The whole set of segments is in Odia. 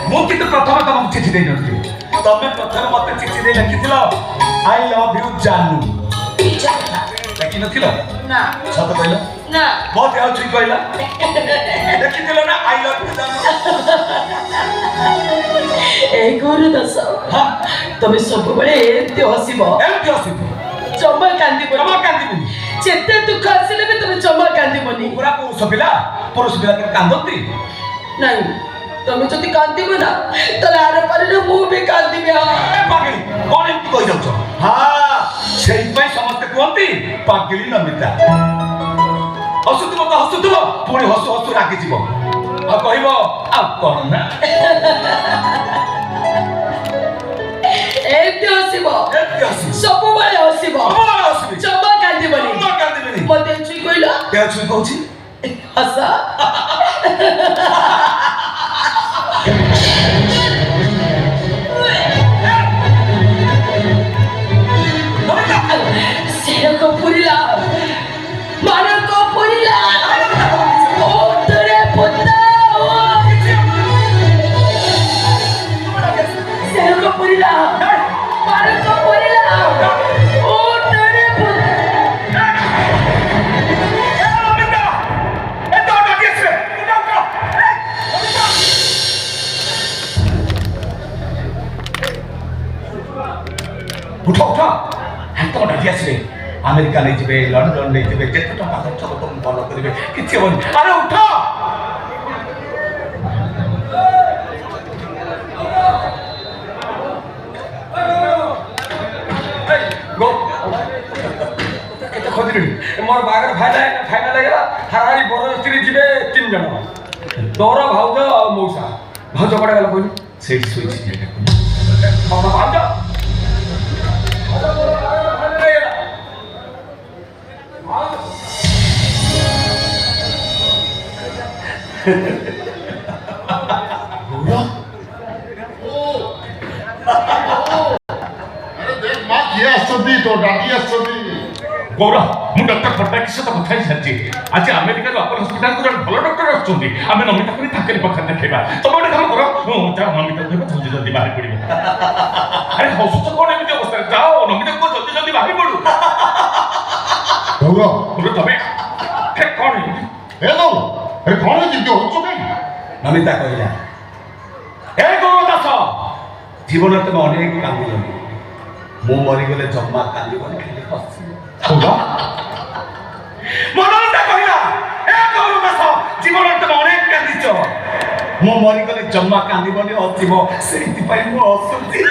ମୁଁ କିନ୍ତୁ ପ୍ରଥମେ ତମକୁ ଚିଠି ଦେଇନଥିଲି। ତମେ ପ୍ରଥମେ ମତେ ଚିଠି ଦେଇ ଲେଖିଥିଲ ଆଇ ଲଭ୍ ୟୁ ଜାନୁ। ଲେଖିନଥିଲ? ନା। ସତ କହିଲ? ନା। ମୋ ଦେହ ଛୁଇଁ କହିଲ? ଲେଖିଥିଲ ନା ଆଇ ଲଭ୍ ୟୁ ଜାନୁ? এই ঘর দশ তুমি ସବୁବେଳେ ଏମିତି ହସିବ ଏମିତି ହସିବ? ଜମା କାନ୍ଦିବନି। ଜମା କାନ୍ଦିବିନି। ଯେତେ ଦୁଃଖ ଆସିଲେ ବି ତମେ ଜମା କାନ୍ଦିବନି। ପୁରା ପୁରୁଷ ପିଲା କେବେ କାନ୍ଦନ୍ତି? ନାଇଁ ତମେ ଯଦି କାନ୍ଦିବ ନା ତାହେଲେ ଆର ପାରିରେ ମୁଁ ବି କାନ୍ଦିବି। ପାଗିଳି କଣ ଏମିତି କହିଯାଉଛ? ସେଇଥିପାଇଁ ସମସ୍ତେ କୁହନ୍ତି ପାଗିଳି ନମିତା। ହସୁଥିବ ତ ହସୁଥିବ, ପୁଣି ହସୁ ହସୁ ରାଗିଯିବ ଆଉ କହିବ ଆଉ କଣ ନା। ଏମିତି ହସିବ, ସବୁବେଳେ ହସିବ, ଜମା କାନ୍ଦିବନି। ମତେ ଛୁଇଁ କହିଲ? ଦେହ ଛୁଇଁ କହୁଛି ହସ। ସେରକ ପୁରିଲା, ମାନଙ୍କ ପୁରିଲା, ଓଠରେ ପୁତା, ସେରକ ପୁରିଲା, ମାନଙ୍କ ପୁରିଲା, ଓଠରେ ପୁତା। ଉଠ ଉଠ, ହାତ ଡାକି ଆସିବେ। ଆମେରିକା ନେଇଯିବେ, ଲଣ୍ଡନ ନେଇଯିବେ, ଯେତେ ଟଙ୍କା ଖର୍ଚ୍ଚ ହବ ତମକୁ ଭଲ କରିବେ, କିଛି ହବନି। ଆରେ ଉଠ। କେତେ ଖୋଜିଲିଣି, ମୋର ବାହାଘର ଫାଇନାଲ ହେଇଗଲା। ହାରାହାରି ବରଯାତ୍ରୀ ଯିବେ 3 ଜଣ, ତୋର ଭାଉଜ ଆଉ ମଉସା। ଭାଉଜ କୁଆଡ଼େ ଗଲା କହିଲୁ? ସେଇଠି ଶୋଇଛି। ଭାଉଜ गौरव मु डॉक्टर पट्टनायक सहित कथा सारी आज अमेरिका अपर हस्पिटाल को जन भल डॉक्टर आसुँच आम नमिता को थाकरी पाखे देखा तुम गोटे काम कर जाओ नमिता कह जल्दी जल्दी बाहर पड़ो। अरे हसुच कौन एमती अवस्था जाओ नमिता को जल्दी जल्दी बाहर पड़ू। तमें कौन कौन नमिता कहला ए गौरव दास जीवन तुम अनेक कांदिल मु मरीगले जम्मा कांदन खाली हसी। मनमिता कहला ए गौरव दास जीवन तुम अनेक कांदिच मु मरीगले जम्मा कांदनी हसब से मु हसुची।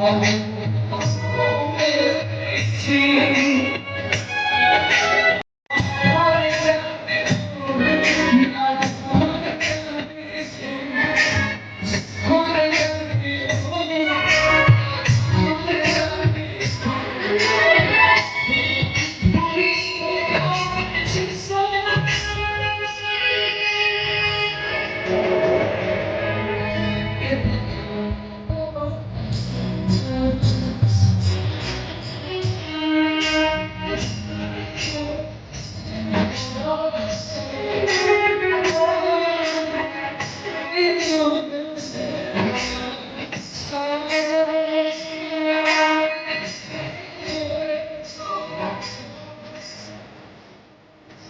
Amen.